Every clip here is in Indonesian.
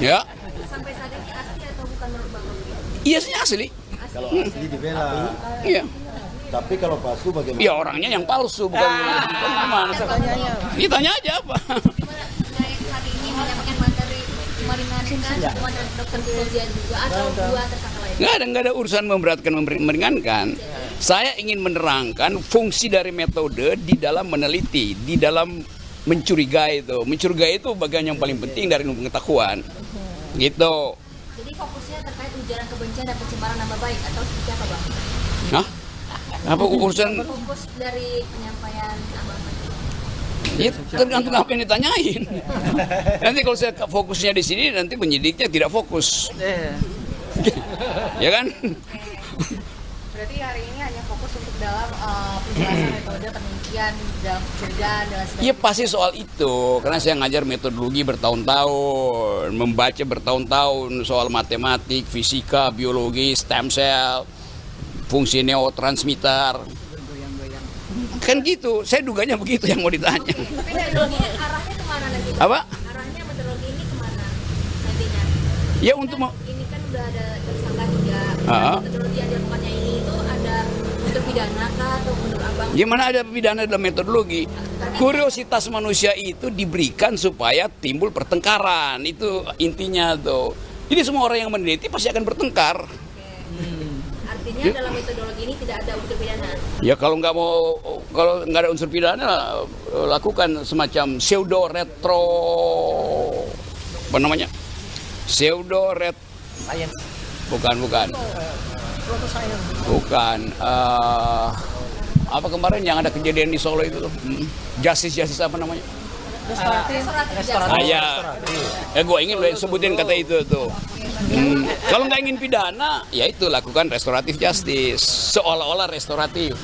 Ya. Sampai saat ini asli atau bukan menurut Bang Rocky? Iya sih asli. Kalau asli dibela. Iya. Tapi kalau palsu bagaimana? Ya orangnya yang palsu bukan gimana? Ditanya aja apa. Gimana hari ini menyampaikan materi meringankan semua dan dokter Fauzian juga atau dua tersangka lain? Nggak ada urusan memberatkan meringankan. Saya ingin menerangkan fungsi dari metode di dalam meneliti, di dalam mencurigai itu. Mencurigai itu bagian yang paling penting dari pengetahuan. Gitu. Jadi fokusnya terkait ujaran kebencian dan pencemaran nama baik atau seperti apa, Bang? Hah? Apa urusan? Fokus dari penyampaian Abang tadi. Ya, tergantung apa yang ditanyain. Nanti kalau saya fokusnya di sini, nanti penyidiknya tidak fokus. Ya kan? Berarti hari ini hanya fokus untuk dalam penjelasan metode penelitian dalam pencegahan dan sebagainya. Iya pasti soal itu, karena saya ngajar metodologi bertahun-tahun, membaca bertahun-tahun soal matematik, fisika, biologi, stem cell, fungsi neurotransmitter. Kan gitu, saya duganya begitu yang mau ditanya. Tapi metodologinya arahnya kemana nanti? Apa? Arahnya metodologi ini kemana nantinya? Ya untuk Ini kan udah ada tersangka juga. Metodologi yang dilakukannya ini itu ada unsur pidana kah atau menurut Abang? gimana ada pidana dalam metodologi? Kuriositas manusia itu diberikan supaya timbul pertengkaran, itu intinya tuh. Jadi semua orang yang meneliti pasti akan bertengkar. Artinya dalam metodologi ini tidak ada unsur pidana. Ya kalau nggak ada unsur pidana, lakukan semacam pseudo retro, apa namanya? Pseudo ret, bukan. Apa kemarin yang ada kejadian di Solo itu tuh? Justice apa namanya? Restoratif. Ya gue ingin lo sebutin kata itu tuh. Kalau nggak ingin pidana, ya itu lakukan restoratif justice, seolah-olah restoratif.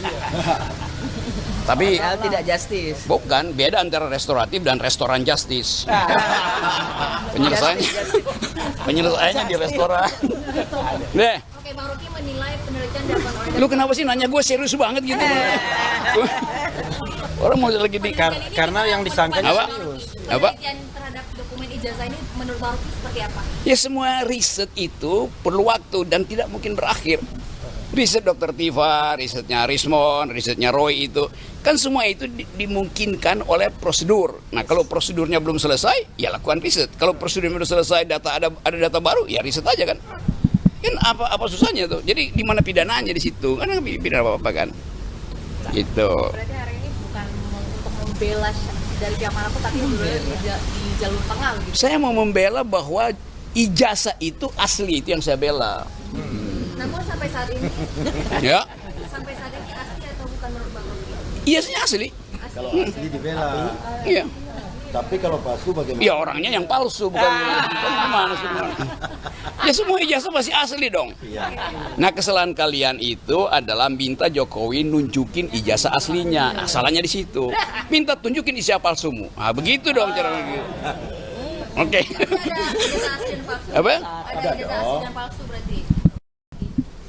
Tapi tidak justice. bukan, beda antara restoratif dan restoran justice. Penyelesaiannya di restoran. Deh. Oke, Bang Rocky menilai penelitian dilakukan oleh Lu kenapa sih nanya gue serius banget gitu? Orang mau lagi di Karena yang disangkanya Apa? serius. Apa? penelitian terhadap dokumen ijazah ini menurut Bang Rocky seperti apa? Ya semua riset itu perlu waktu dan tidak mungkin berakhir. Riset Dr. Tifa, risetnya Rismon, risetnya Roy itu kan semua itu dimungkinkan oleh prosedur. Nah kalau prosedurnya belum selesai, ya lakukan riset. Kalau prosedurnya belum selesai, ada data baru, ya riset aja kan. Kan apa susahnya tuh? Jadi di mana pidananya di situ? Kan nggak pidana apa-apa kan? Gitu. Berarti hari ini bukan untuk membela dari pihak manapun, tapi di jalur tengah gitu. Saya mau membela bahwa ijazah itu asli, itu yang saya bela. Namun sampai saat ini, Ya, sampai saat ini asli atau bukan menurut Bang Rocky? iya sih asli. Kalau asli dibela. Iya. Tapi kalau palsu bagaimana? Ya orangnya yang palsu bukan gimana semua. Ya semua ijazah pasti asli dong. Nah kesalahan kalian itu adalah minta Jokowi nunjukin ijazah aslinya. Nah, salahnya di situ. Minta tunjukin ijazah palsumu. Nah begitu dong cara begitu. Oke. Ada ijazah asli dan palsu. Apa? Ada ijazah asli dan palsu berarti.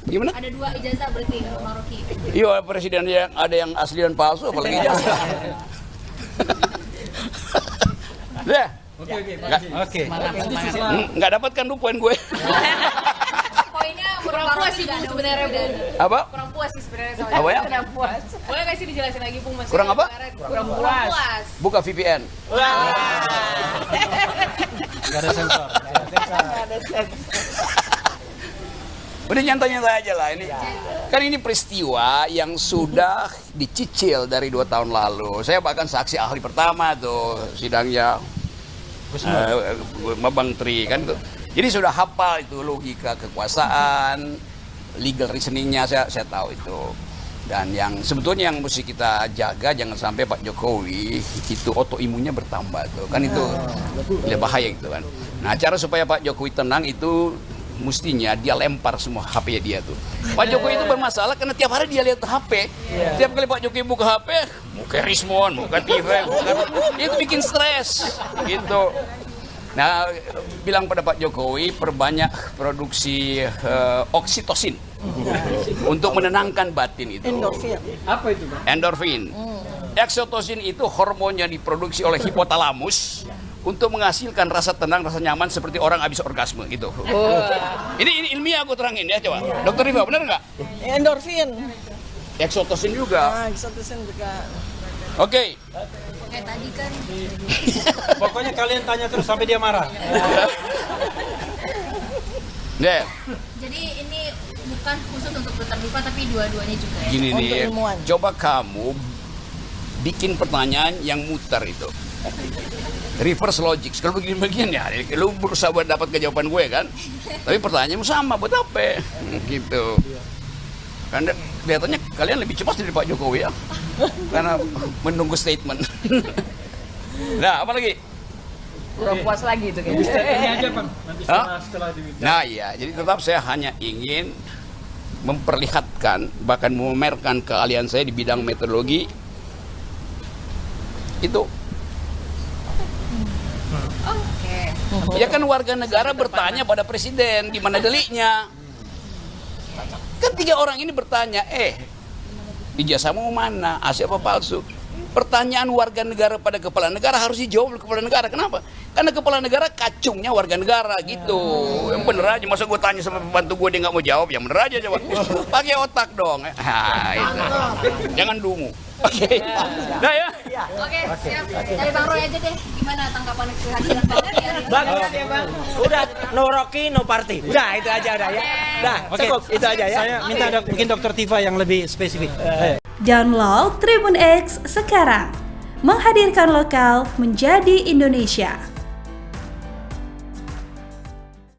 Gimana? Ada dua ijazah berarti menurut Bang Rocky. Iya presiden yang ada yang asli dan palsu apalagi ijazah. Deh. Oke. Nggak dapat kan lu poin gue. Poinnya kurang puas sih, Bung, sebenarnya, Bung. Apa? Kurang puas sih sebenarnya soalnya. Apa ya? Kurang puas. Boleh nggak sih dijelasin lagi, Bung? Maksudnya Kurang apa? Kurang puas. Buka VPN. Gak ada sensor. Udah nyantai-nyantai aja lah ini. Kan ini peristiwa yang sudah dicicil dari 2 tahun lalu. Saya bahkan saksi ahli pertama tuh sidangnya Bang Tri kan tuh. Jadi sudah hafal itu logika kekuasaan, legal reasoningnya saya tahu itu. Dan yang sebetulnya yang mesti kita jaga jangan sampai Pak Jokowi itu autoimunnya bertambah tuh. Kan itu bahaya gitu kan. Nah, cara supaya Pak Jokowi tenang itu mestinya dia lempar semua HP dia tuh. Pak Jokowi itu bermasalah karena tiap hari dia lihat HP. Tiap kali Pak Jokowi buka HP, buka Rismon, buka TV, itu bikin stres gitu. Nah, bilang pada Pak Jokowi perbanyak produksi oksitosin untuk menenangkan batin itu. Endorfin. Apa itu, Bang? Endorfin. Oksitosin itu hormonnya diproduksi oleh hipotalamus untuk menghasilkan rasa tenang, rasa nyaman seperti orang habis orgasme gitu. Ini ilmiah aku terangin ya, coba. Dokter Riva, benar nggak? Endorfin. Exotosin juga. Exotosin juga. Oke. Kayak tadi kan Pokoknya kalian tanya terus sampai dia marah. Deh, jadi ini bukan khusus untuk dokter Diva tapi dua-duanya juga ya. gini Untuk nih. ilmuwan. Coba kamu bikin pertanyaan yang muter itu. Reverse logic. Kalau begini-begini ya, lu berusaha buat dapat jawaban gue kan. Tapi pertanyaanmu sama, buat apa? Gitu. Karena kelihatannya kalian lebih cepat dari Pak Jokowi ya. Karena menunggu statement. Nah, apa lagi? Kurang puas lagi itu kayaknya. Ini aja Bang, nanti setelah Nah iya, jadi tetap saya hanya ingin memperlihatkan, bahkan memamerkan keahlian saya di bidang meteorologi itu. Oke. Ya kan warga negara bertanya pada presiden, di mana deliknya? Kan 3 orang ini bertanya, ijazahmu mana? Asli apa palsu? Pertanyaan warga negara pada kepala negara harus dijawab oleh kepala negara. Kenapa? Karena kepala negara kacungnya warga negara gitu. Yang bener aja, masa gue tanya sama pembantu gue dia nggak mau jawab, yang bener aja coba. Pakai otak dong. Itu. Jangan dungu. Oke. Nah ya. Oke, siap. Dari Bang Roy aja deh. Gimana tanggapan kehadiran Bang Roy hari ini? Bang, Bang. Udah no Rocky, no party. Udah itu aja udah ya. Udah, cukup itu aja ya. Saya minta mungkin Dokter Tiva yang lebih spesifik. Download Tribun X sekarang, menghadirkan lokal menjadi Indonesia.